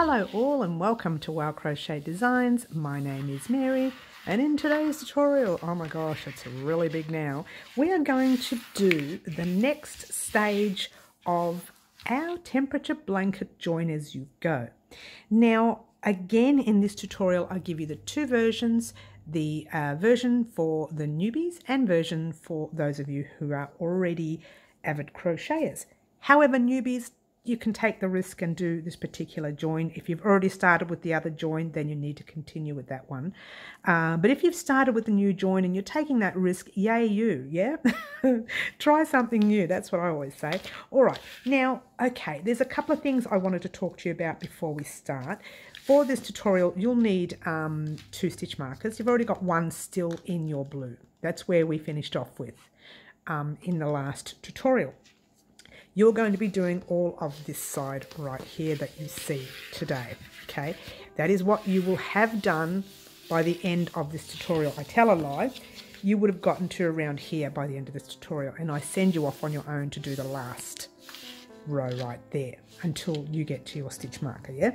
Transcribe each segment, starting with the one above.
Hello all and welcome to Wow Crochet Designs. My name is Mary and in today's tutorial, oh my gosh, it's really big now, we are going to do the next stage of our temperature blanket join as you go. Now again in this tutorial I give you the two versions, the version for the newbies and version for those of you who are already avid crocheters. However, newbies, you can take the risk and do this particular join. If you've already started with the other join, then you need to continue with that one. But if you've started with the new join and you're taking that risk, yay you, yeah? Try something new, that's what I always say. All right, now, okay, there's a couple of things I wanted to talk to you about before we start. For this tutorial, you'll need 2 stitch markers. You've already got one still in your blue. That's where we finished off with in the last tutorial. You're going to be doing all of this side right here that you see today, okay? That is what you will have done by the end of this tutorial. I tell a lie, you would have gotten to around here by the end of this tutorial, and I send you off on your own to do the last row right there until you get to your stitch marker, yeah?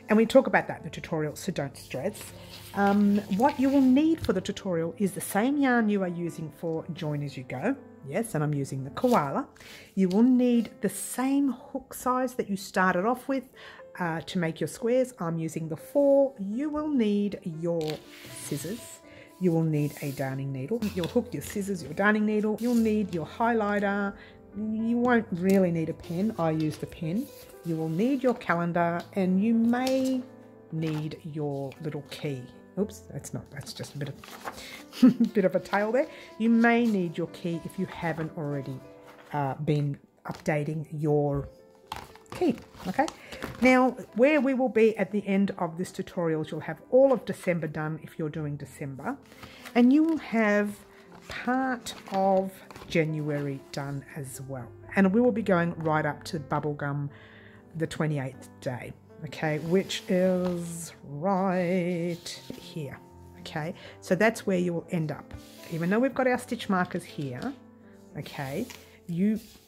And we talk about that in the tutorial, so don't stress. What you will need for the tutorial is the same yarn you are using for Join As You Go. Yes, and I'm using the koala. You will need the same hook size that you started off with to make your squares. I'm using the 4. You will need your scissors. You will need a darning needle. Your hook, your scissors, your darning needle. You'll need your highlighter. You won't really need a pen. I use the pen. You will need your calendar and you may need your little key. Oops, that's just a bit of a tail there. You may need your key if you haven't already been updating your key, okay? Now, where we will be at the end of this tutorial, you'll have all of December done if you're doing December, and you will have part of January done as well. And we will be going right up to bubblegum the 28th day. Okay, which is right here. Okay, so that's where you will end up. Even though we've got our stitch markers here, okay,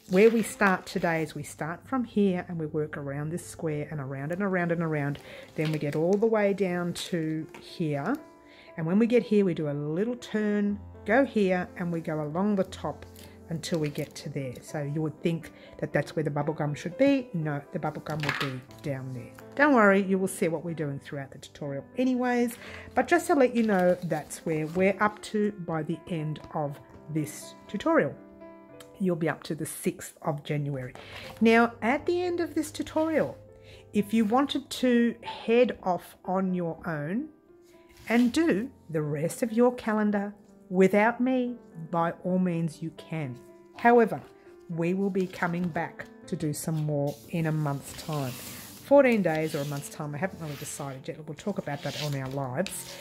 where we start today is we start from here and we work around this square and around and around and around. Then we get all the way down to here. And when we get here, we do a little turn, go here, and we go along the top until we get to there. So you would think that that's where the bubble gum should be. No, the bubble gum will be down there. Don't worry, you will see what we're doing throughout the tutorial anyways, but just to let you know, that's where we're up to by the end of this tutorial. You'll be up to the 6th of January. Now, at the end of this tutorial, if you wanted to head off on your own and do the rest of your calendar without me, by all means you can. However, we will be coming back to do some more in a month's time. 14 days or a month's time, I haven't really decided yet. We'll talk about that on our lives.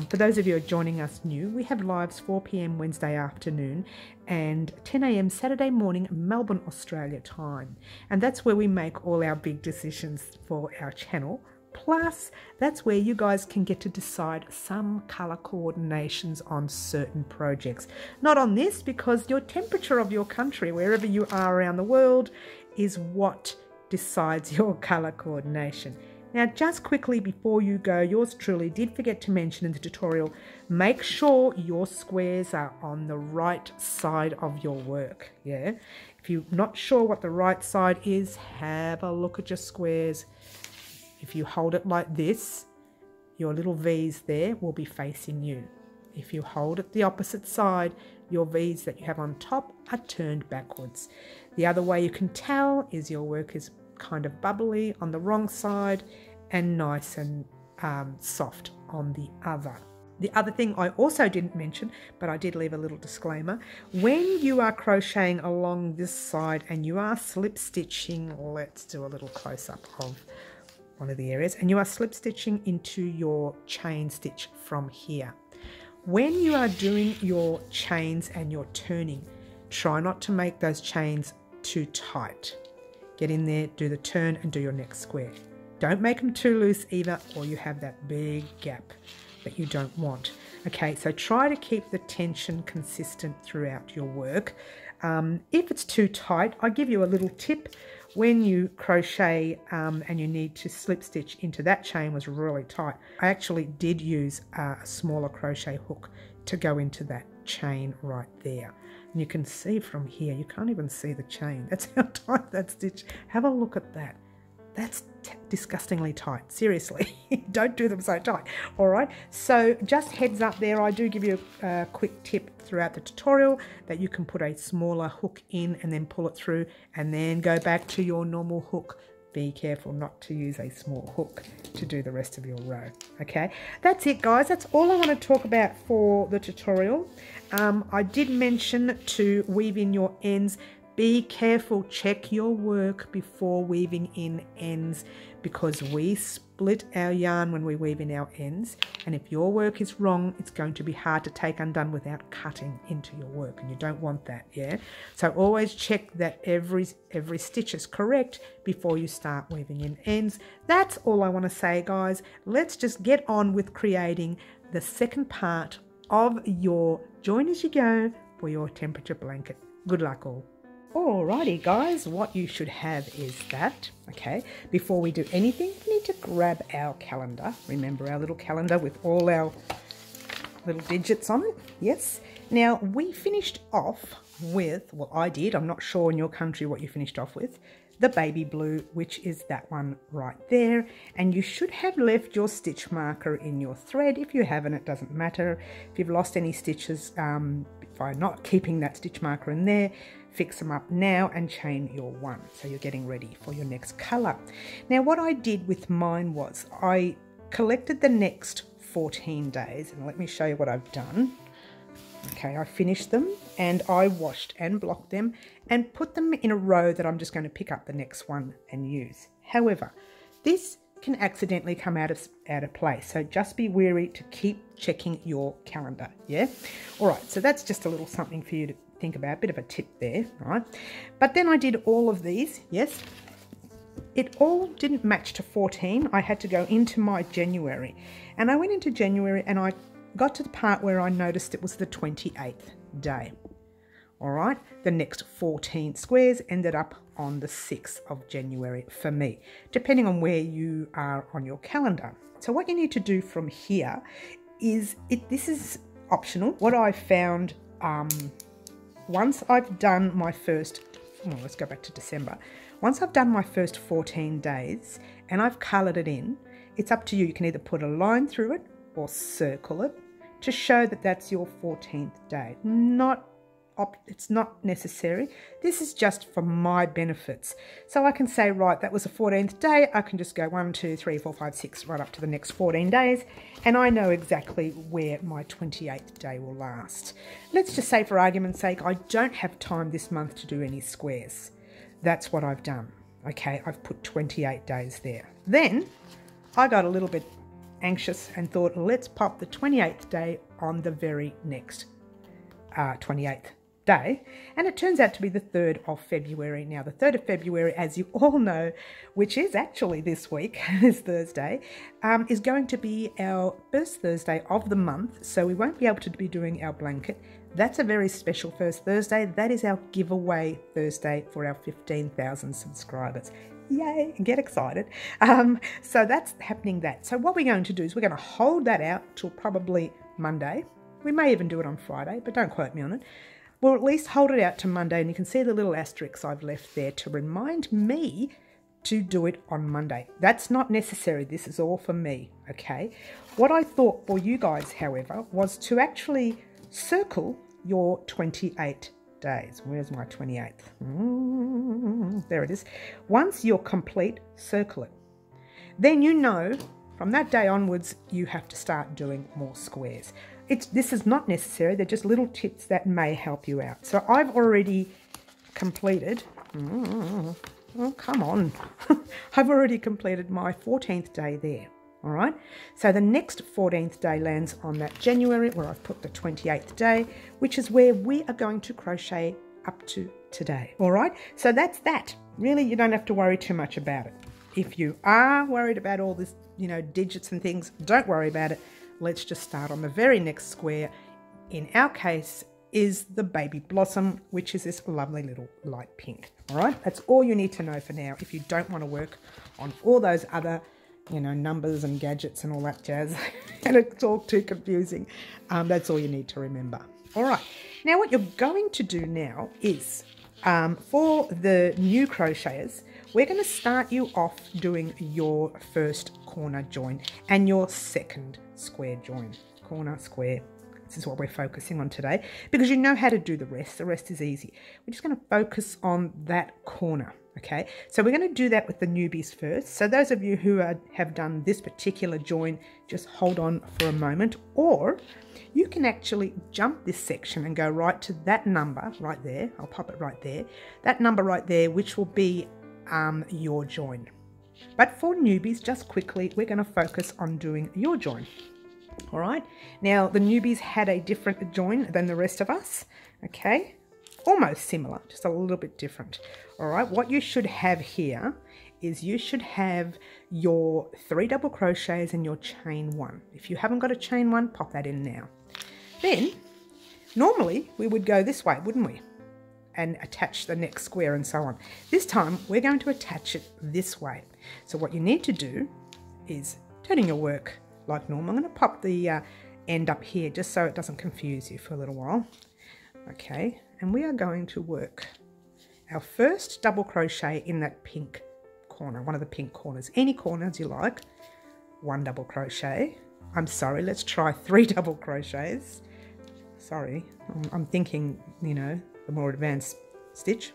For those of you who are joining us new, we have lives 4 p.m. Wednesday afternoon and 10 a.m. Saturday morning Melbourne, Australia time. And that's where we make all our big decisions for our channel. Plus, that's where you guys can get to decide some colour coordinations on certain projects. Not on this, because your temperature of your country, wherever you are around the world, is what decides your colour coordination. Now, just quickly before you go, yours truly did forget to mention in the tutorial, make sure your squares are on the right side of your work, yeah? If you're not sure what the right side is, have a look at your squares. If you hold it like this, your little V's there will be facing you. If you hold it the opposite side, your V's that you have on top are turned backwards. The other way you can tell is your work is kind of bubbly on the wrong side and nice and soft on the other. The other thing I also didn't mention, but I did leave a little disclaimer, when you are crocheting along this side and you are slip stitching, let's do a little close-up of one of the areas, and you are slip stitching into your chain stitch from here. When you are doing your chains and you're turning, try not to make those chains too tight. Get in there, do the turn and do your next square. Don't make them too loose either, or you have that big gap that you don't want. Okay, so try to keep the tension consistent throughout your work. If it's too tight, I give you a little tip. when you crochet and you need to slip stitch into that chain was really tight. I actually did use a smaller crochet hook to go into that chain right there. And you can see from here, you can't even see the chain. That's how tight that stitch. Have a look at that. That's disgustingly tight. Seriously, don't do them so tight. All right, so just heads up there, I do give you a quick tip throughout the tutorial that you can put a smaller hook in and then pull it through and then go back to your normal hook. Be careful not to use a small hook to do the rest of your row. Okay, that's it guys, that's all I want to talk about for the tutorial. I did mention to weave in your ends. Be careful, check your work before weaving in ends, because we split our yarn when we weave in our ends, and if your work is wrong, it's going to be hard to take undone without cutting into your work, and you don't want that, yeah? So always check that every stitch is correct before you start weaving in ends. That's all I want to say guys. Let's just get on with creating the second part of your join as you go for your temperature blanket. Good luck all. Alrighty guys, what you should have is that, okay, before we do anything, we need to grab our calendar. Remember our little calendar with all our little digits on it? Yes. Now, we finished off with, well, I did, I'm not sure in your country what you finished off with, the baby blue, which is that one right there. And you should have left your stitch marker in your thread. If you haven't, it doesn't matter. If you've lost any stitches by not keeping that stitch marker in there, fix them up now and chain your one, so you're getting ready for your next color. Now what I did with mine was I collected the next 14 days, and let me show you what I've done. Okay, I finished them and I washed and blocked them and put them in a row that I'm just going to pick up the next one and use. However, this can accidentally come out of place, so just be wary to keep checking your calendar. Yeah, all right, so that's just a little something for you to think about, a bit of a tip there, right? But then I did all of these. Yes, it all didn't match to 14. I had to go into my January, and I went into January and I got to the part where I noticed it was the 28th day. All right, the next 14 squares ended up on the 6th of January for me, depending on where you are on your calendar. So what you need to do from here is, this is optional. What I found, once I've done my first, let's go back to December. Once I've done my first 14 days and I've coloured it in, it's up to you. You can either put a line through it or circle it to show that that's your 14th day. It's not necessary. This is just for my benefits. So I can say, right, that was the 14th day. I can just go 1, 2, 3, 4, 5, 6, right up to the next 14 days. And I know exactly where my 28th day will last. Let's just say, for argument's sake, I don't have time this month to do any squares. That's what I've done. Okay, I've put 28 days there. Then I got a little bit anxious and thought, let's pop the 28th day on the very next 28th day, and it turns out to be the 3rd of February. Now the 3rd of February, as you all know, which is actually this week, this Thursday, is going to be our first Thursday of the month, so we won't be able to be doing our blanket. That's a very special first Thursday. That is our giveaway Thursday for our 15,000 subscribers. Yay, get excited. So that's happening that. So what we're going to do is we're going to hold that out till probably Monday. We may even do it on Friday, but don't quote me on it. We'll at least hold it out to Monday, and you can see the little asterisks I've left there to remind me to do it on Monday. That's not necessary. This is all for me, okay? What I thought for you guys, however, was to actually circle your 28 days. Where's my 28th? There it is. Once you're complete, circle it. Then you know from that day onwards, you have to start doing more squares. This is not necessary. They're just little tips that may help you out. So I've already completed, oh, come on. I've already completed my 14th day there. All right. So the next 14th day lands on that January, where I've put the 28th day, which is where we are going to crochet up to today. All right. So that's that. Really, you don't have to worry too much about it. If you are worried about all this, digits and things, don't worry about it. Let's just start on the very next square. In our case, is the baby blossom, which is this lovely little light pink. All right, that's all you need to know for now. If you don't want to work on all those other, you know, numbers and gadgets and all that jazz, and it's all too confusing, that's all you need to remember. All right, now what you're going to do now is, for the new crocheters, we're going to start you off doing your first corner join and your second square join. Corner, square. This is what we're focusing on today because you know how to do the rest. The rest is easy. We're just going to focus on that corner, okay? So we're going to do that with the newbies first. So those of you who have done this particular join, just hold on for a moment, or you can actually jump this section and go right to that number right there. I'll pop it right there. That number right there, which will be your join. But for newbies, just quickly, we're going to focus on doing your join. All right, now the newbies had a different join than the rest of us, okay? Almost similar, just a little bit different. All right, what you should have here is you should have your 3 double crochets and your chain 1. If you haven't got a chain 1, pop that in now. Then, normally we would go this way, wouldn't we? And attach the next square and so on. This time, we're going to attach it this way. So what you need to do is turning your work like normal. I'm going to pop the end up here just so it doesn't confuse you for a little while. Okay, and we are going to work our first double crochet in that pink corner, one of the pink corners, any corners you like. 1 double crochet. I'm sorry, let's try 3 double crochets. Sorry, I'm thinking, you know, the more advanced stitch.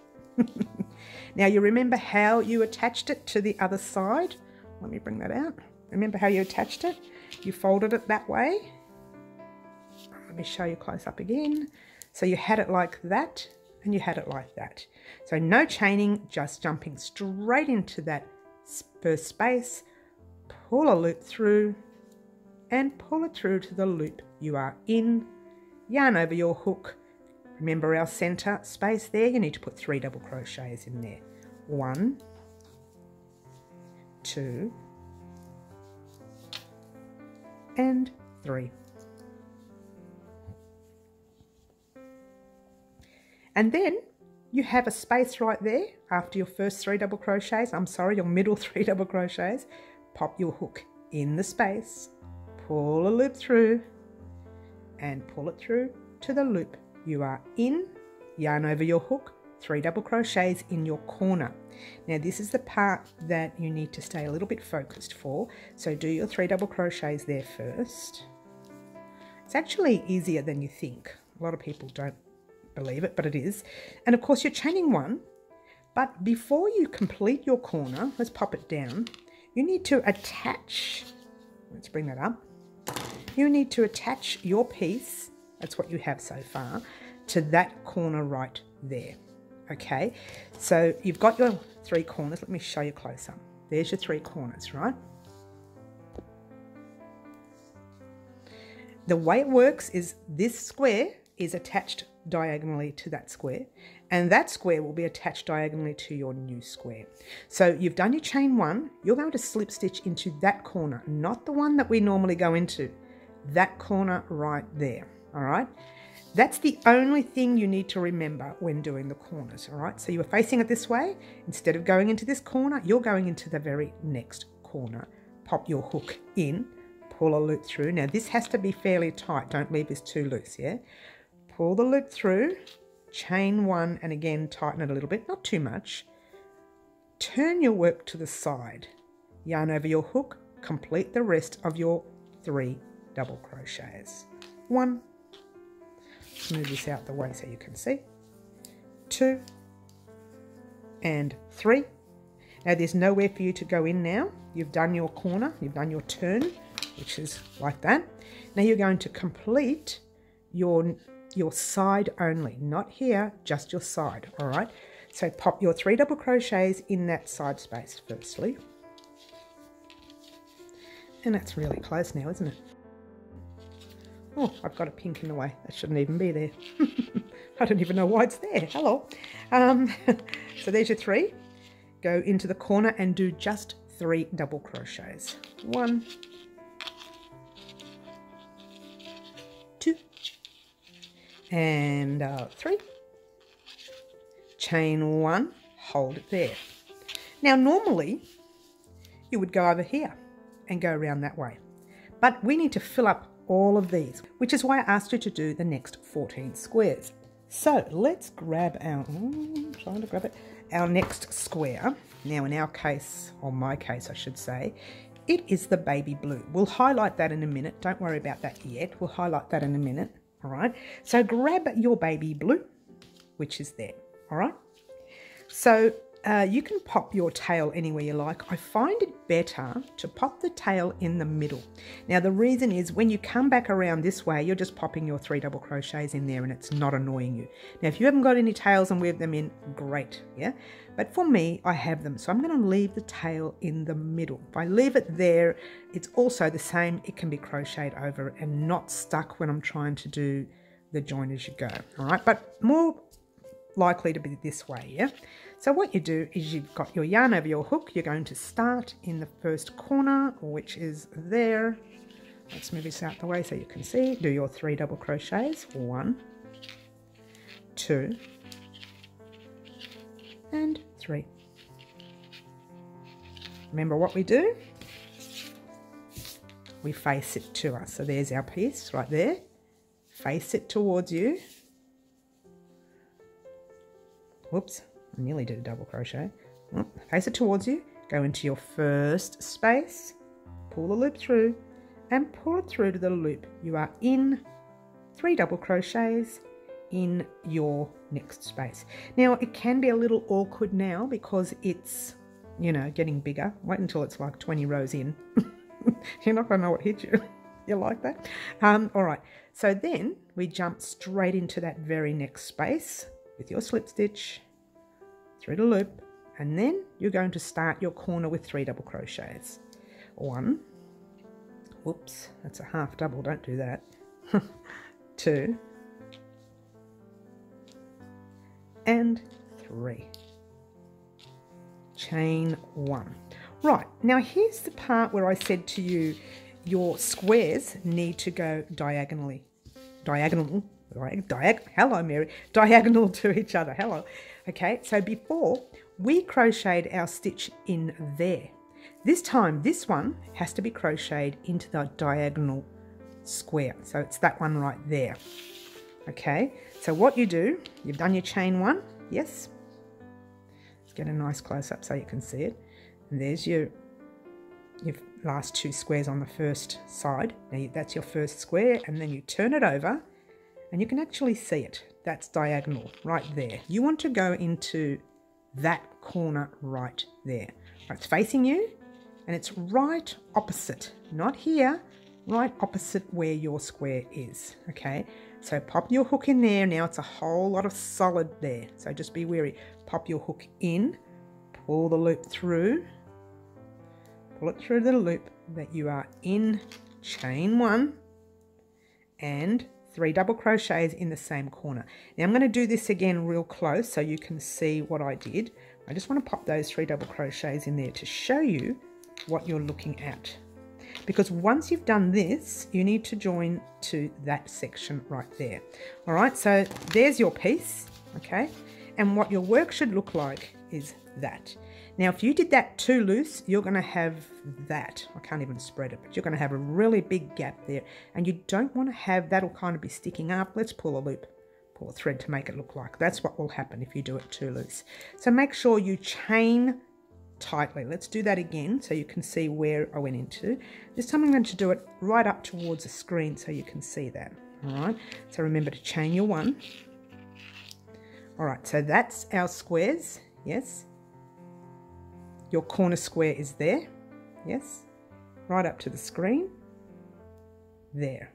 Now you remember how you attached it to the other side? Let me bring that out. Remember how you attached it? You folded it that way. Let me show you close up again. So you had it like that and you had it like that. So no chaining, just jumping straight into that first space, pull a loop through and pull it through to the loop you are in, yarn over your hook. Remember our center space there, you need to put 3 double crochets in there. 1, 2, and 3. And then you have a space right there after your first 3 double crochets, your middle 3 double crochets. Pop your hook in the space, pull a loop through and pull it through to the loop you are in, yarn over your hook, 3 double crochets in your corner. Now this is the part that you need to stay a little bit focused for, so do your 3 double crochets there first. It's actually easier than you think. A lot of people don't believe it, but it is. And of course you're chaining 1, but before you complete your corner, let's pop it down, you need to attach, let's bring that up, you need to attach your piece, that's what you have so far, to that corner right there. Okay, so you've got your 3 corners. Let me show you close up. There's your 3 corners, right? The way it works is this square is attached diagonally to that square, and that square will be attached diagonally to your new square. So you've done your chain 1, you're going to slip stitch into that corner, not the one that we normally go into, that corner right there, all right? That's the only thing you need to remember when doing the corners, all right? So you were facing it this way. Instead of going into this corner, you're going into the very next corner. Pop your hook in, pull a loop through. Now this has to be fairly tight. Don't leave this too loose, yeah? Pull the loop through, chain 1, and again, tighten it a little bit, not too much. Turn your work to the side, yarn over your hook, complete the rest of your 3 double crochets. 1, move this out the way so you can see, 2, and 3. Now there's nowhere for you to go in now. You've done your corner, you've done your turn, which is like that. Now you're going to complete your side only, not here, just your side, all right? So pop your 3 double crochets in that side space firstly. And that's really close now, isn't it? Oh, I've got a pink in the way. That shouldn't even be there. I don't even know why it's there. Hello. So there's your 3. Go into the corner and do just 3 double crochets. 1, 2, and 3, chain 1, hold it there. Now normally you would go over here and go around that way, but we need to fill up all of these, which is why I asked you to do the next 14 squares. So let's grab our, trying to grab it, our next square. Now in our case, or my case I should say, it is the baby blue. We'll highlight that in a minute. Don't worry about that yet. We'll highlight that in a minute. All right. So grab your baby blue, which is there. All right. So you can pop your tail anywhere you like. I find it better to pop the tail in the middle. Now the reason is when you come back around this way, you're just popping your 3 double crochets in there and it's not annoying you. Now if you haven't got any tails and weave them in, great, yeah? But for me, I have them, so I'm going to leave the tail in the middle. If I leave it there, it's also the same. It can be crocheted over and not stuck when I'm trying to do the join as you go, all right? But more likely to be this way, yeah? So what you do is you've got your yarn over your hook. You're going to start in the first corner, which is there. Let's move this out the way so you can see. Do your 3 double crochets. 1, 2, and 3. Remember what we do? We face it to us. So there's our piece right there. Face it towards you. Whoops, I nearly did a double crochet. Face it towards you, go into your first space, pull the loop through, and pull it through to the loop. You are in 3 double crochets in your next space. Now, it can be a little awkward now because it's, you know, getting bigger. Wait until it's like 20 rows in. You're not going to know what hit you. You like that? All right, so then we jump straight into that very next space with your slip stitch through the loop, and then you're going to start your corner with 3 double crochets. 1, whoops, that's a half double, don't do that. 2, and 3. Chain 1. Right, now here's the part where I said to you, your squares need to go diagonally. Hello, Mary. Diagonal to each other. Hello. Okay, so before we crocheted our stitch in there. This time, this one has to be crocheted into the diagonal square. So it's that one right there. Okay, so what you do, you've done your chain 1. Yes. Let's get a nice close up so you can see it. And there's your last 2 squares on the first side. Now that's your first square, and then you turn it over. And you can actually see it. That's diagonal right there. You want to go into that corner right there. It's facing you and it's right opposite, not here, right opposite where your square is. Okay, so pop your hook in there. Now it's a whole lot of solid there. So just be wary. Pop your hook in, pull the loop through, pull it through the loop that you are in chain 1 and 3 double crochets in the same corner. Now I'm going to do this again real close so you can see what I did. I just want to pop those 3 double crochets in there to show you what you're looking at. Because once you've done this, you need to join to that section right there. All right, so there's your piece, okay? And what your work should look like is that. Now, if you did that too loose, you're going to have that. I can't even spread it, but you're going to have a really big gap there. And you don't want to have, that'll kind of be sticking up. Let's pull a loop, pull a thread to make it look like. That's what will happen if you do it too loose. So make sure you chain tightly. Let's do that again so you can see where I went into. This time I'm going to do it right up towards the screen so you can see that. All right, so remember to chain your 1. All right, so that's our squares, yes. Your corner square is there, yes, right up to the screen, there.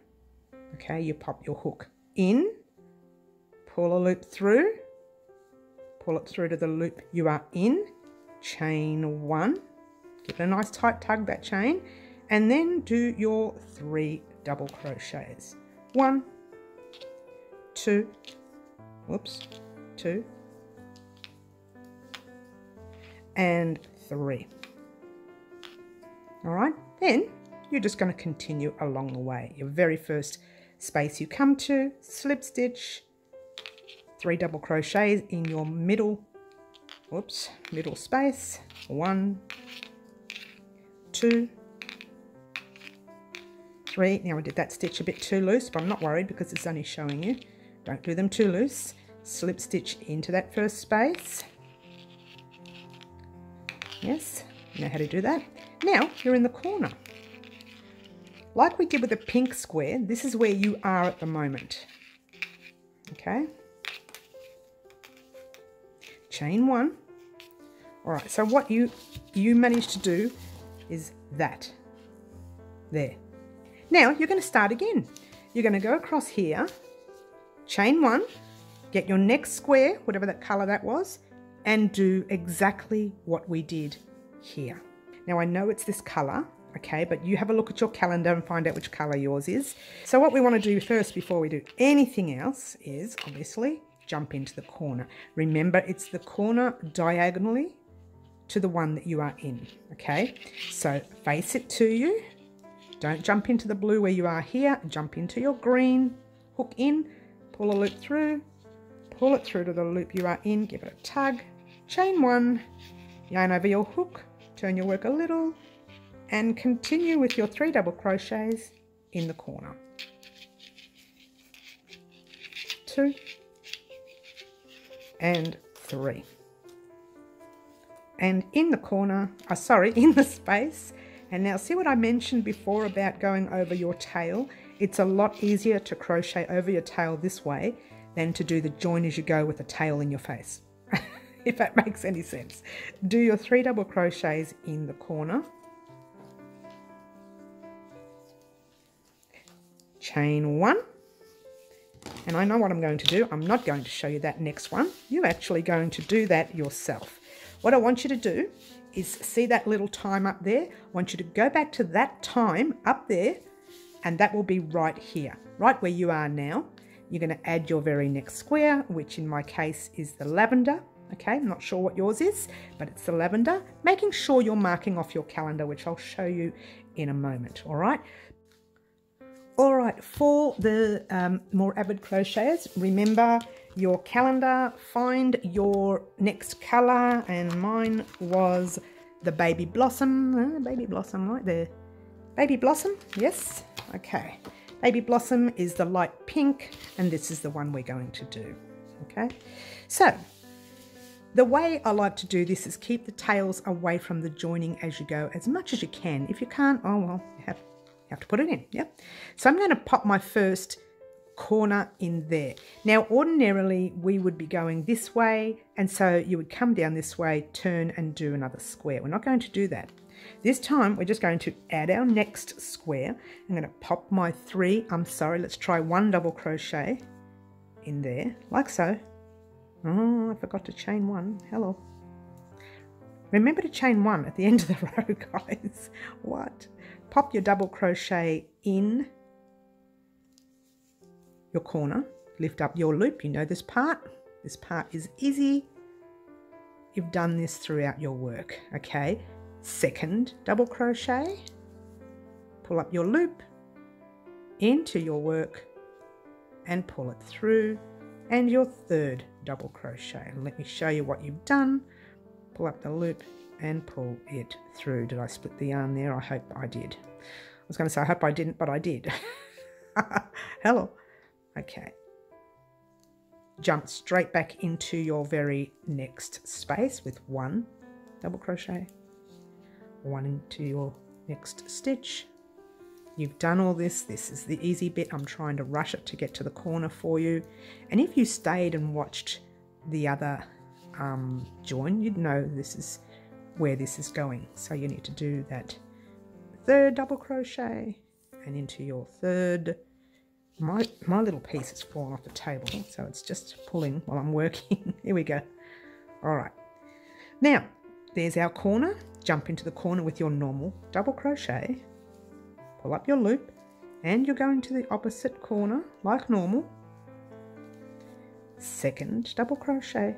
Okay, you pop your hook in, pull a loop through, pull it through to the loop you are in, chain 1, give it a nice tight tug, that chain, and then do your 3 double crochets. 1, 2, whoops, 2, and 3. All right, then you're just going to continue along the way. Your very first space you come to, slip stitch, 3 double crochets in your middle space, 1, 2, 3. Now I did that stitch a bit too loose, but I'm not worried because it's only showing you. Don't do them too loose. Slip stitch into that first space. Yes, you know how to do that. Now you're in the corner. Like we did with the pink square, this is where you are at the moment. Okay. Chain 1. All right, so what you managed to do is that. There. Now you're going to start again. You're going to go across here, chain 1, get your next square, whatever that colour that was, and do exactly what we did here. Now I know it's this colour, okay, but you have a look at your calendar and find out which colour yours is. So what we want to do first before we do anything else is obviously jump into the corner. Remember, it's the corner diagonally to the one that you are in, okay? So face it to you. Don't jump into the blue where you are here. Jump into your green, hook in, pull a loop through, pull it through to the loop you are in, give it a tug, chain 1, yarn over your hook, turn your work a little, and continue with your 3 double crochets in the corner. 2 and 3. And in the corner, in the space. And now see what I mentioned before about going over your tail? It's a lot easier to crochet over your tail this way than to do the join as you go with the tail in your face. If that makes any sense. Do your 3 double crochets in the corner. Chain 1. And I know what I'm going to do. I'm not going to show you that next one. You're actually going to do that yourself. What I want you to do is see that little time up there. I want you to go back to that time up there, and that will be right here, right where you are now. You're going to add your very next square, which in my case is the lavender. Okay, I'm not sure what yours is, but it's the lavender. Making sure you're marking off your calendar, which I'll show you in a moment, all right? All right, for the more avid crocheters, remember your calendar, find your next colour, and mine was the baby blossom, right there. Baby blossom, yes, okay. Baby blossom is the light pink, and this is the one we're going to do, okay? So, the way I like to do this is keep the tails away from the joining as you go as much as you can. If you can't, oh well, you have to put it in, yep. So I'm going to pop my first corner in there. Now ordinarily we would be going this way, and so you would come down this way, turn and do another square. We're not going to do that. This time we're just going to add our next square. I'm going to pop my 3, let's try 1 double crochet in there, like so. Oh, I forgot to chain 1. Hello. Remember to chain 1 at the end of the row, guys. What? Pop your double crochet in your corner, lift up your loop. You know this part. This part is easy. You've done this throughout your work, okay? 2nd double crochet, pull up your loop into your work and pull it through, and your 3rd double crochet. And let me show you what you've done. Pull up the loop and pull it through. Did I split the yarn there? I hope I did. I was going to say I hope I didn't, but I did. Hello. Okay. Jump straight back into your very next space with 1 double crochet, 1 into your next stitch. You've done all this. This is the easy bit. I'm trying to rush it to get to the corner for you. And if you stayed and watched the other join, you'd know this is where this is going. So you need to do that 3rd double crochet and into your 3rd. My little piece has fallen off the table, so it's just pulling while I'm working. Here we go. All right. Now, there's our corner. Jump into the corner with your normal double crochet. Pull up your loop, and you're going to the opposite corner like normal. 2nd double crochet.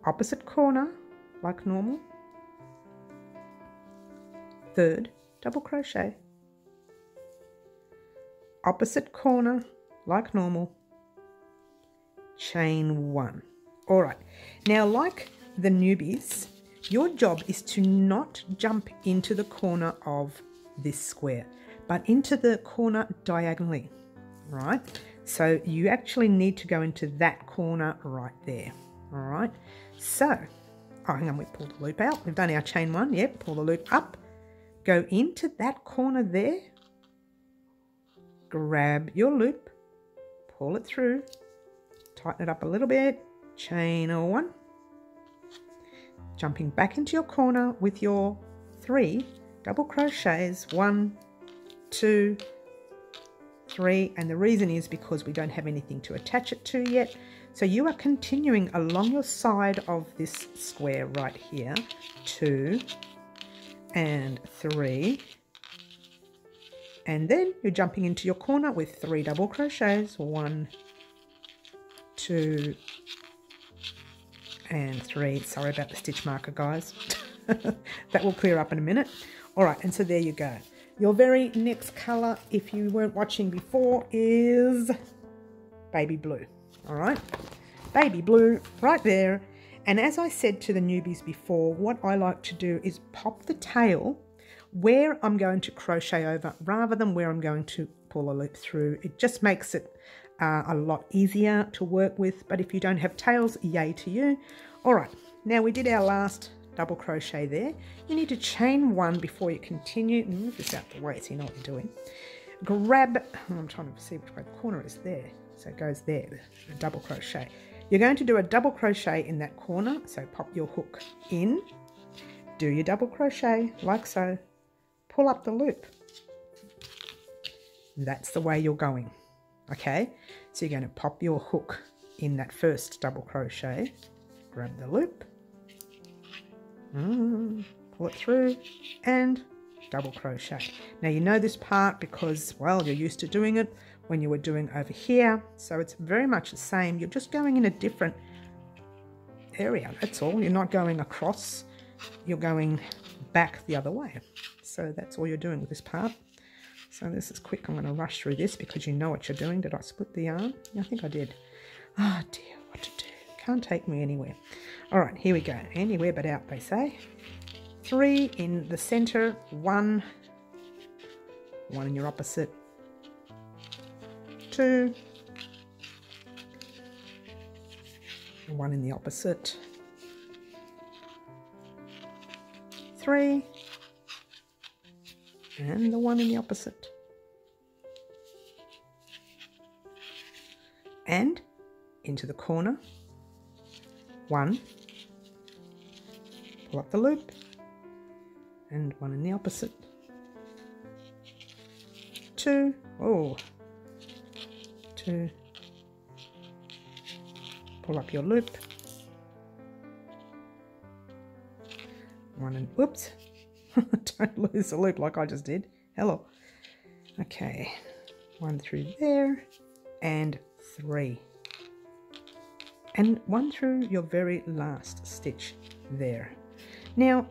Opposite corner like normal. 3rd double crochet. opposite corner like normal, chain 1. All right, now like the newbies, your job is to not jump into the corner of this square, but into the corner diagonally, right? So you actually need to go into that corner right there, all right? So, oh, hang on, we pulled the loop out. We've done our chain 1, yep, pull the loop up, go into that corner there, grab your loop, pull it through, tighten it up a little bit, chain 1, jumping back into your corner with your 3 double crochets, 1, 2, 3, and the reason is because we don't have anything to attach it to yet. So you are continuing along your side of this square right here, 2 and 3, and then you're jumping into your corner with 3 double crochets, 1, 2 and 3. Sorry about the stitch marker, guys. That will clear up in a minute. All right, and so there you go. Your very next colour, if you weren't watching before, is baby blue. All right, baby blue right there. And as I said to the newbies before, what I like to do is pop the tail where I'm going to crochet over rather than where I'm going to pull a loop through. It just makes it a lot easier to work with, but if you don't have tails, yay to you. All right, now we did our last double crochet there. You need to chain 1 before you continue. Move this out the way so you know what you're doing. Grab, I'm trying to see which way the corner is there. So it goes there, a double crochet. You're going to do a double crochet in that corner, so pop your hook in, do your double crochet like so, pull up the loop. That's the way you're going, okay? So you're going to pop your hook in that first double crochet, grab the loop, pull it through, and double crochet. Now you know this part because, well, you're used to doing it when you were doing over here, so it's very much the same. You're just going in a different area, that's all. You're not going across, you're going back the other way. So that's all you're doing with this part. So this is quick. I'm going to rush through this because you know what you're doing. Did I split the yarn? I think I did. Oh dear, what to do? Can't take me anywhere. All right, here we go. Anywhere but out, they say. 3 in the center, 1 in your opposite, 2, 1 in the opposite, 3, and the 1 in the opposite, and into the corner, 1, pull up the loop, and 1 in the opposite, 2, oh, 2, pull up your loop, 1 and, whoops, don't lose the loop like I just did, hello, okay, 1 through there, and 3, and 1 through your very last stitch there. Now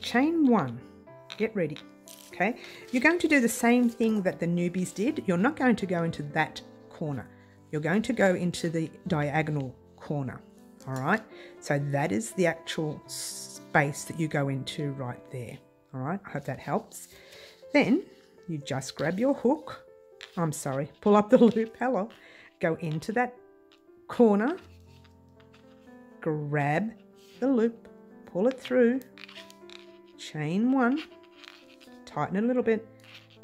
chain 1, get ready, okay? You're going to do the same thing that the newbies did. You're not going to go into that corner, you're going to go into the diagonal corner, all right? So that is the actual space that you go into right there, all right? I hope that helps. Then you just grab your hook, I'm sorry, pull up the loop, hello, go into that corner, grab the loop, pull it through, chain 1, tighten it a little bit,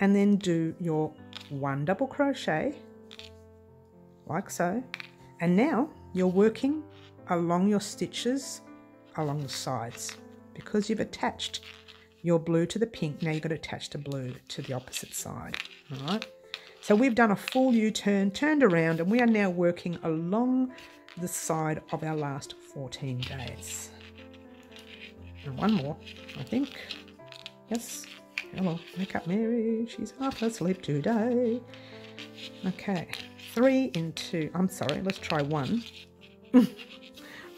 and then do your 1 double crochet like so. And now you're working along your stitches along the sides because you've attached your blue to the pink. Now you've got to attach the blue to the opposite side, all right? So we've done a full U-turn, turned around, and we are now working along the side of our last 14 days. And 1 more, I think. Yes. Hello, wake up Mary, she's half asleep today. Okay, 3 into, I'm sorry, let's try 1.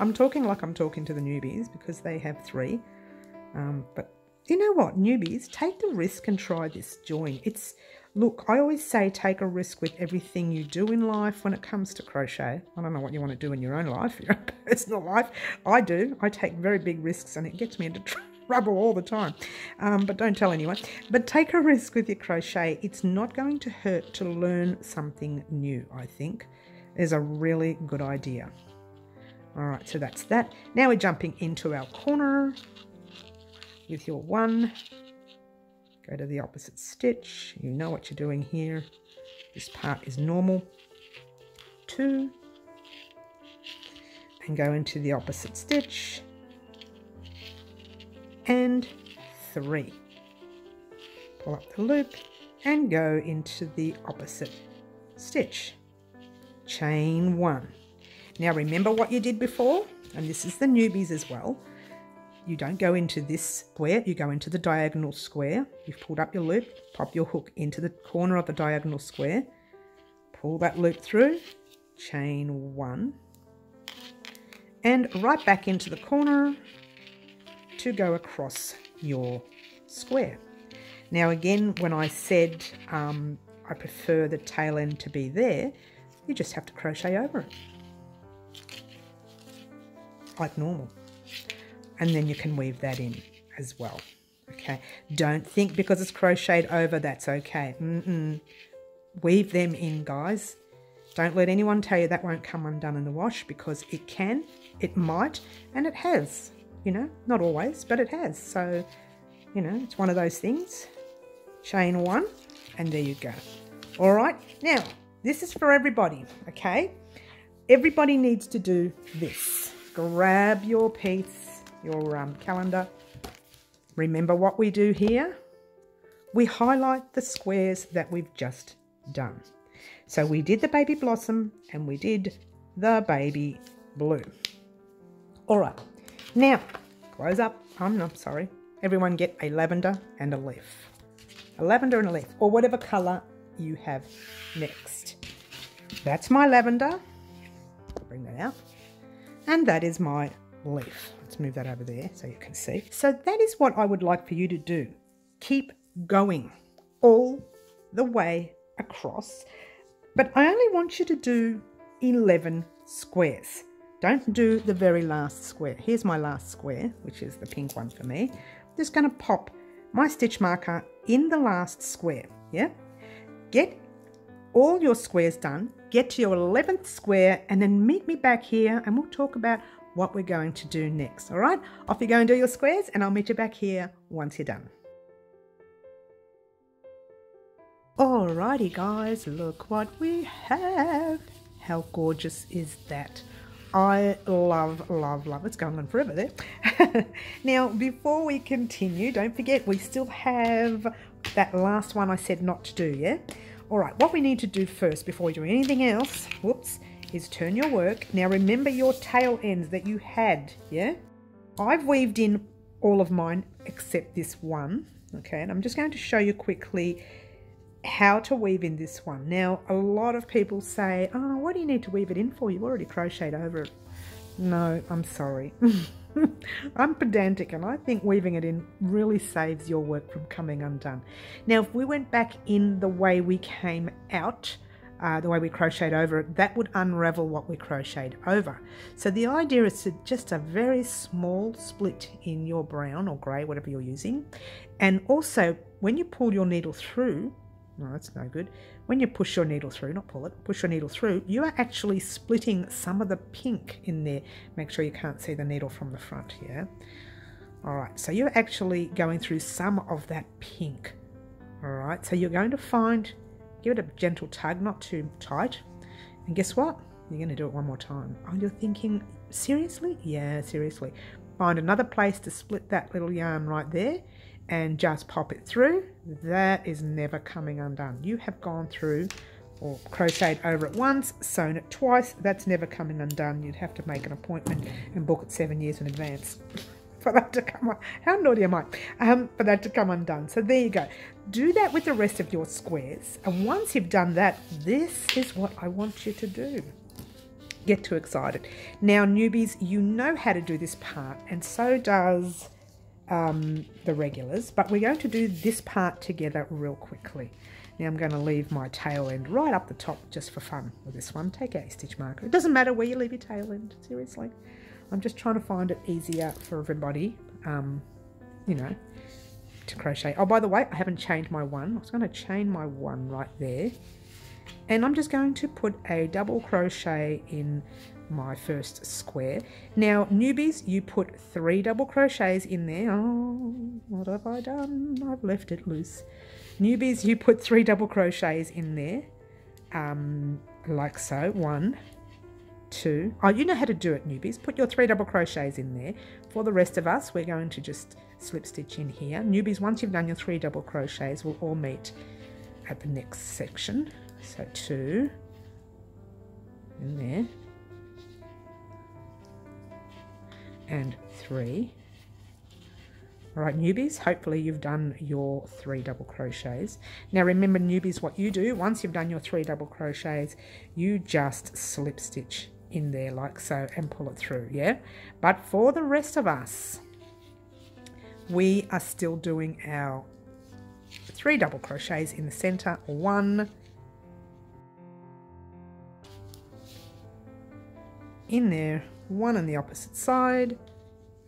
I'm talking like I'm talking to the newbies because they have 3. But you know what, newbies, take the risk and try this join. It's Look, I always say take a risk with everything you do in life when it comes to crochet. I don't know what you want to do in your own life, your own personal life. I do. I take very big risks and it gets me into trouble all the time. But don't tell anyone. But take a risk with your crochet. It's not going to hurt to learn something new, I think. Is a really good idea. All right, so that's that. Now we're jumping into our corner with your 1. Go to the opposite stitch. You know what you're doing here. This part is normal. 2. And go into the opposite stitch. And 3. Pull up the loop and go into the opposite stitch. Chain 1. Now remember what you did before, and this is the newbies as well. You don't go into this square, you go into the diagonal square. You've pulled up your loop, pop your hook into the corner of the diagonal square, pull that loop through, chain 1, and right back into the corner to go across your square. Now again, when I said I prefer the tail end to be there, you just have to crochet over it, like normal. And then you can weave that in as well. Okay, don't think because it's crocheted over that's okay. Weave them in, guys. Don't let anyone tell you that won't come undone in the wash, because it can, it might, and it has. You know, not always, but it has. So, you know, it's one of those things. Chain 1, and there you go. All right, now this is for everybody. Okay, everybody needs to do this. Grab your piece, your calendar. Remember what we do here? We highlight the squares that we've just done. So we did the baby blossom and we did the baby blue. All right, now close up. I'm sorry. Everyone get a lavender and a leaf. A lavender and a leaf, or whatever color you have next. That's my lavender. Bring that out. And that is my leaf. Let's move that over there so you can see. So that is what I would like for you to do. Keep going all the way across, but I only want you to do 11 squares. Don't do the very last square. Here's my last square, which is the pink one for me. I'm just going to pop my stitch marker in the last square. Yeah, get all your squares done, get to your 11th square, and then meet me back here and we'll talk about what we're going to do next. All right, off you go and do your squares, and I'll meet you back here once you're done. Alrighty guys, look what we have. How gorgeous is that? I love, love, love. It's going on forever there. Now, before we continue, don't forget we still have that last one I said not to do, yeah? All right, what we need to do first before we do anything else, whoops, is turn your work. Now remember your tail ends that you had, yeah? I've weaved in all of mine except this one, okay? And I'm just going to show you quickly how to weave in this one. Now, a lot of people say, oh, what do you need to weave it in for? You've already crocheted over it. No, I'm sorry. I'm pedantic, and I think weaving it in really saves your work from coming undone. Now, if we went back in the way we came out, the way we crocheted over it, that would unravel what we crocheted over. So the idea is to just a very small split in your brown or grey, whatever you're using. And also, when you pull your needle through, no, that's no good. When you push your needle through, not pull it, push your needle through, you are actually splitting some of the pink in there. Make sure you can't see the needle from the front, yeah? All right, so you're actually going through some of that pink. All right, so you're going to find, give it a gentle tug, not too tight. And guess what? You're going to do it one more time. Oh, you're thinking, seriously? Yeah, seriously. Find another place to split that little yarn right there and just pop it through. That is never coming undone. You have gone through or crocheted over it once, sewn it twice, that's never coming undone. You'd have to make an appointment and book it 7 years in advance for that to come on. How naughty am I? For that to come undone. So there you go. Do that with the rest of your squares. And once you've done that, this is what I want you to do. Get too excited. Now, newbies, you know how to do this part, and so does the regulars, but we're going to do this part together real quickly. Now I'm going to leave my tail end right up the top just for fun with this one. Take out your stitch marker. It doesn't matter where you leave your tail end, seriously. I'm just trying to find it easier for everybody, you know, to crochet. Oh, by the way, I haven't chained my one. I was going to chain my one right there. And I'm just going to put a double crochet in my first square. Now, newbies, you put 3 double crochets in there. Oh, what have I done? I've left it loose. Newbies, you put 3 double crochets in there, like so. 1, 2. Oh, you know how to do it, newbies. Put your 3 double crochets in there. For the rest of us, we're going to just slip stitch in here. Newbies, once you've done your 3 double crochets, we'll all meet at the next section. So 2 in there and 3. All right, newbies, hopefully you've done your 3 double crochets. Now remember, newbies, what you do, once you've done your 3 double crochets, you just slip stitch in there like so and pull it through, yeah? But for the rest of us, we are still doing our 3 double crochets in the center. 1 in there, 1 on the opposite side,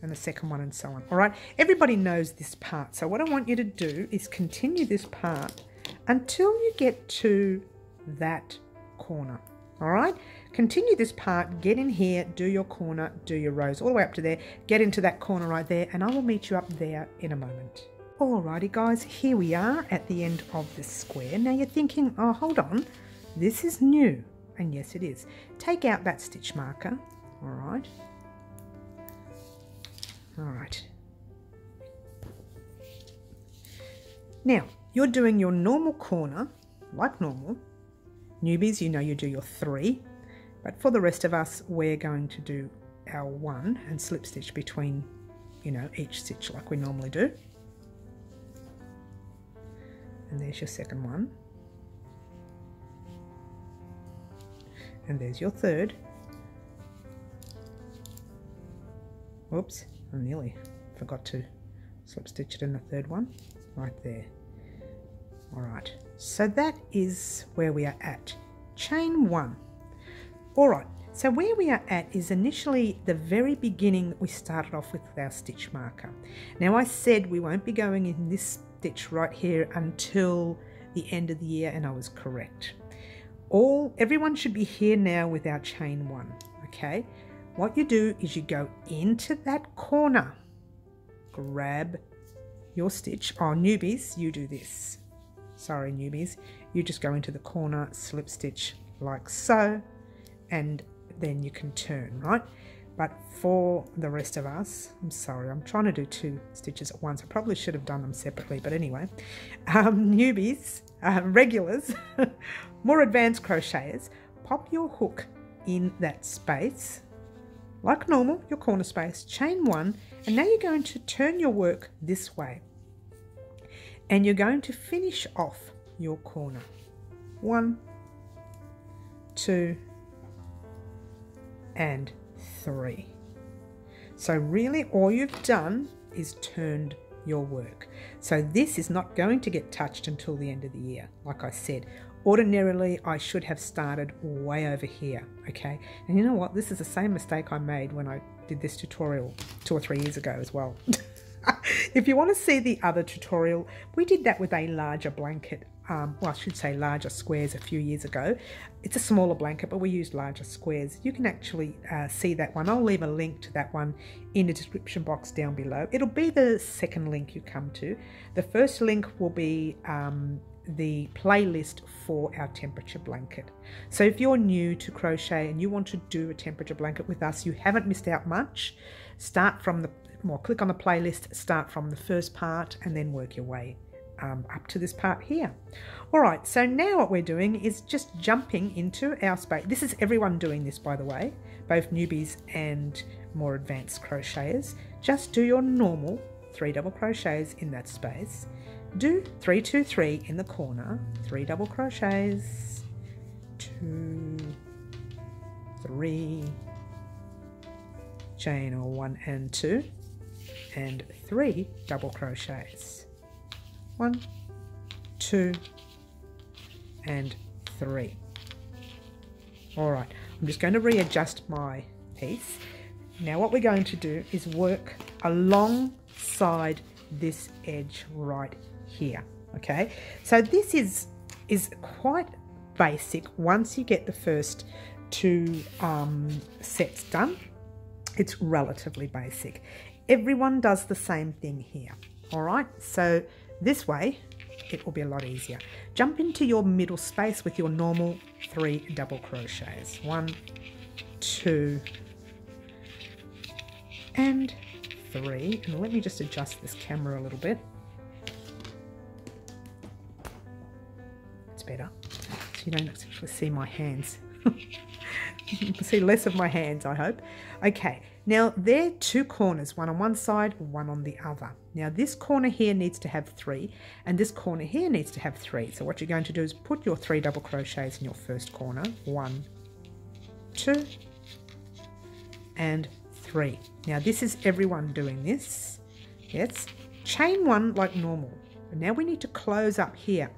and the second one, and so on. All right, everybody knows this part, so what I want you to do is continue this part until you get to that corner. All right, continue this part, get in here, do your corner, do your rows all the way up to there, get into that corner right there, and I will meet you up there in a moment. Alrighty guys, here we are at the end of this square. Now you're thinking, oh, hold on, this is new. And yes, it is. Take out that stitch marker. All right. All right. Now, you're doing your normal corner, like normal. Newbies, you know you do your 3. But for the rest of us, we're going to do our 1 and slip stitch between, you know, each stitch like we normally do. And there's your second one. And there's your third. Whoops, I nearly forgot to slip stitch it in the third one. Right there. Alright, so that is where we are at. Chain 1. Alright, so where we are at is initially the very beginning that we started off with our stitch marker. Now I said we won't be going in this stitch right here until the end of the year, and I was correct. Everyone should be here now with our chain 1, okay? What you do is you go into that corner, grab your stitch. Oh, newbies, you do this. Sorry, newbies. You just go into the corner, slip stitch like so, and then you can turn, right? But for the rest of us, I'm sorry, I'm trying to do 2 stitches at once. I probably should have done them separately, but anyway. Newbies, regulars, more advanced crocheters, pop your hook in that space, like normal, your corner space, chain 1, and now you're going to turn your work this way. And you're going to finish off your corner. 1, 2, and 3. So really all you've done is turned your work. So this is not going to get touched until the end of the year. Like I said, ordinarily I should have started way over here, okay? And you know what? This is the same mistake I made when I did this tutorial 2 or 3 years ago as well. If you want to see the other tutorial, we did that with a larger blanket. Well, I should say larger squares a few years ago. It's a smaller blanket, but we used larger squares. You can actually see that one. I'll leave a link to that one in the description box down below. It'll be the second link you come to. The first link will be the playlist for our temperature blanket. So if you're new to crochet and you want to do a temperature blanket with us, you haven't missed out much. Start from the, well, click on the playlist, start from the first part and then work your way up to this part here. All right, so now what we're doing is just jumping into our space. This is everyone doing this, by the way, both newbies and more advanced crocheters. Just do your normal 3 double crochets in that space. Do 3, 2, 3 in the corner, 3 double crochets, 2, 3, chain or 1 and 2, and 3 double crochets. 1, 2, and 3. All right, I'm just going to readjust my piece. Now what we're going to do is work alongside this edge right here, okay? So this is quite basic. Once you get the first 2 sets done, it's relatively basic. Everyone does the same thing here, all right? So this way, it will be a lot easier. Jump into your middle space with your normal 3 double crochets. 1, 2, and 3. And let me just adjust this camera a little bit. It's better, so you don't actually see my hands. You can see less of my hands, I hope. Okay, now there are 2 corners, one on one side, one on the other. Now this corner here needs to have 3, and this corner here needs to have 3. So what you're going to do is put your 3 double crochets in your first corner. 1, 2, and 3. Now this is everyone doing this. Yes, chain 1 like normal. And now we need to close up here.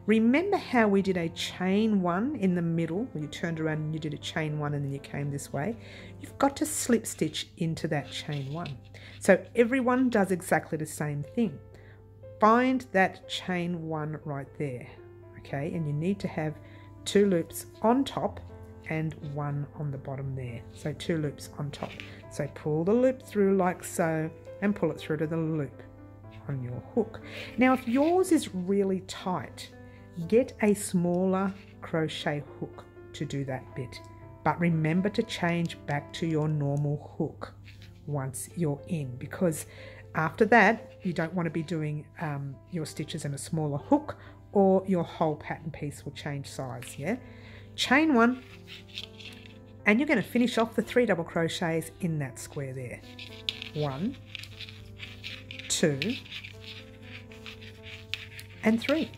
Remember how we did a chain 1 in the middle, when you turned around and you did a chain 1 and then you came this way? You've got to slip stitch into that chain 1. So everyone does exactly the same thing. Find that chain 1 right there, okay? And you need to have 2 loops on top and 1 on the bottom there. So 2 loops on top. So pull the loop through like so and pull it through to the loop on your hook. Now if yours is really tight, get a smaller crochet hook to do that bit, but remember to change back to your normal hook once you're in, because after that you don't want to be doing your stitches in a smaller hook, or your whole pattern piece will change size. Yeah, chain 1, and you're going to finish off the 3 double crochets in that square there. 1, 2, and 3.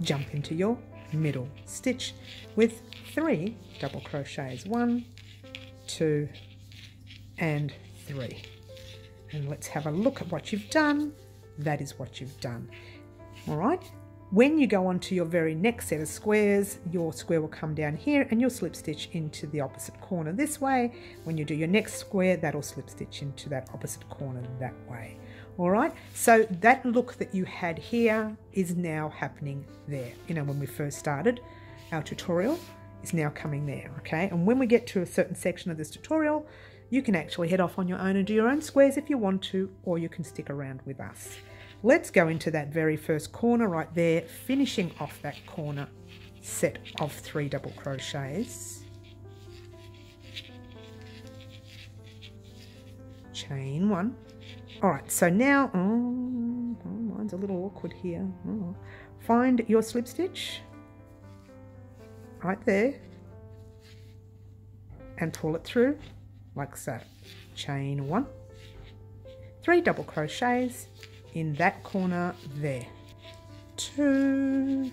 Jump into your middle stitch with 3 double crochets. 1, 2, and 3. And let's have a look at what you've done. That is what you've done. All right. When you go on to your very next set of squares, your square will come down here and you'll slip stitch into the opposite corner this way. When you do your next square, that'll slip stitch into that opposite corner that way. All right, so that look that you had here is now happening there. You know, when we first started our tutorial, is now coming there, okay? And when we get to a certain section of this tutorial, you can actually head off on your own and do your own squares if you want to, or you can stick around with us. Let's go into that very first corner right there, finishing off that corner set of 3 double crochets. Chain 1. All right, so now, mine's a little awkward here. Find your slip stitch right there and pull it through like so. Chain 1, 3 double crochets in that corner there. 2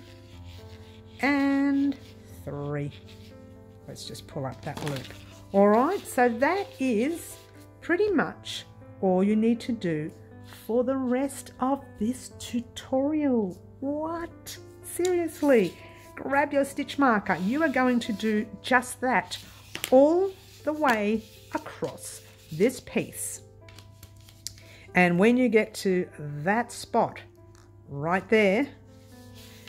and 3. Let's just pull up that loop. All right, so that is pretty much all you need to do for the rest of this tutorial. What? Seriously, grab your stitch marker. You are going to do just that all the way across this piece. And when you get to that spot right there,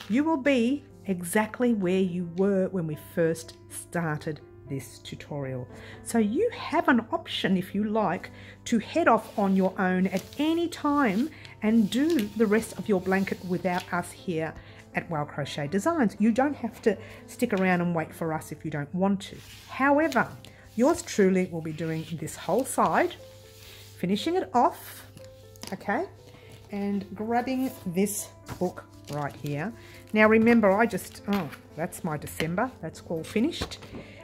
you will be exactly where you were when we first started this tutorial. So you have an option, if you like, to head off on your own at any time and do the rest of your blanket without us here at Wow Crochet Designs. You don't have to stick around and wait for us if you don't want to. However, yours truly will be doing this whole side, finishing it off, okay, and grabbing this book right here. Now remember, that's my December, that's all finished.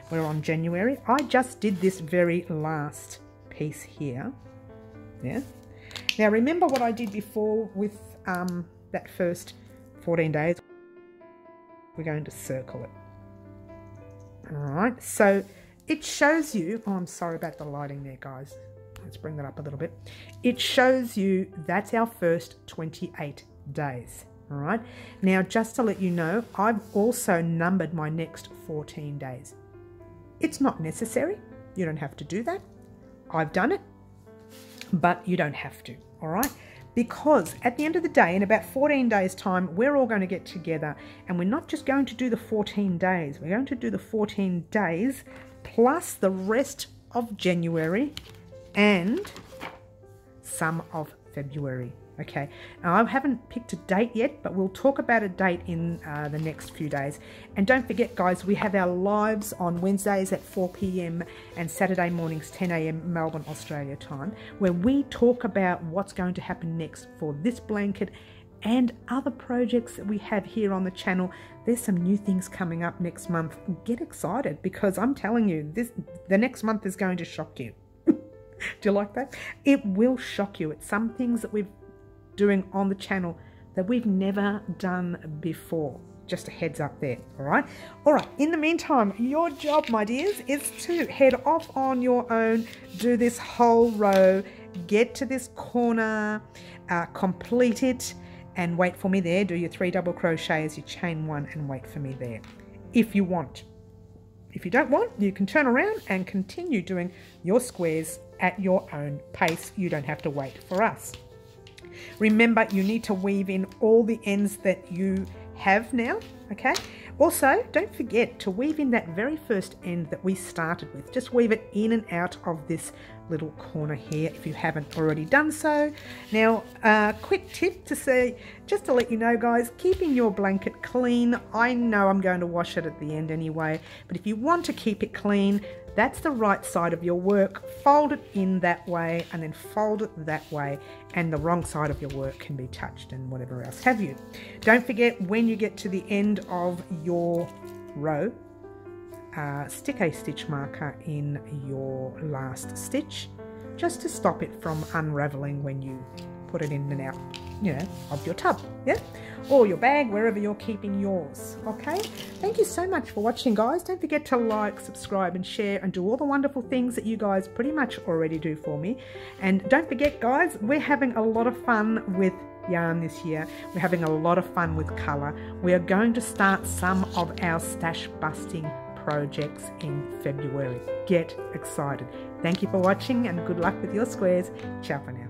We're on January. I just did this very last piece here. Yeah. Now remember what I did before with that first 14 days. We're going to circle it. All right. So it shows you, I'm sorry about the lighting there, guys. Let's bring that up a little bit. It shows you that's our first 28 days. All right. Now, just to let you know, I've also numbered my next 14 days. It's not necessary. You don't have to do that. I've done it, but you don't have to. All right. Because at the end of the day, in about 14 days time, we're all going to get together, and we're not just going to do the 14 days. We're going to do the 14 days plus the rest of January and some of February. Okay, now I haven't picked a date yet, but we'll talk about a date in the next few days. And don't forget, guys, we have our lives on Wednesdays at 4 p.m. and Saturday mornings 10 a.m. Melbourne, Australia time, where we talk about what's going to happen next for this blanket and other projects that we have here on the channel. There's some new things coming up next month. Get excited, because I'm telling you, the next month is going to shock you. Do you like that? It will shock you. It's some things that we've doing on the channel that we've never done before. Just a heads up there. All right. In the meantime, your job, my dears, is to head off on your own, do this whole row, get to this corner, complete it, and wait for me there. Do your 3 double crochets, you chain 1, and wait for me there if you want. If you don't want, you can turn around and continue doing your squares at your own pace. You don't have to wait for us. Remember, you need to weave in all the ends that you have now, okay? Also, don't forget to weave in that very first end that we started with. Just weave it in and out of this little corner here if you haven't already done so. Now, quick tip to say, just to let you know, guys, keeping your blanket clean. I know I'm going to wash it at the end anyway, but if you want to keep it clean, that's the right side of your work. Fold it in that way and then fold it that way, and the wrong side of your work can be touched and whatever else have you. Don't forget, when you get to the end of your row, stick a stitch marker in your last stitch just to stop it from unraveling when you put it in and out, you know, of your tub, yeah, or your bag, wherever you're keeping yours. Okay, thank you so much for watching, guys. Don't forget to like, subscribe and share, and do all the wonderful things that you guys pretty much already do for me. And don't forget, guys, we're having a lot of fun with yarn this year. We're having a lot of fun with colour. We are going to start some of our stash busting projects in February. Get excited. Thank you for watching, and good luck with your squares. Ciao for now.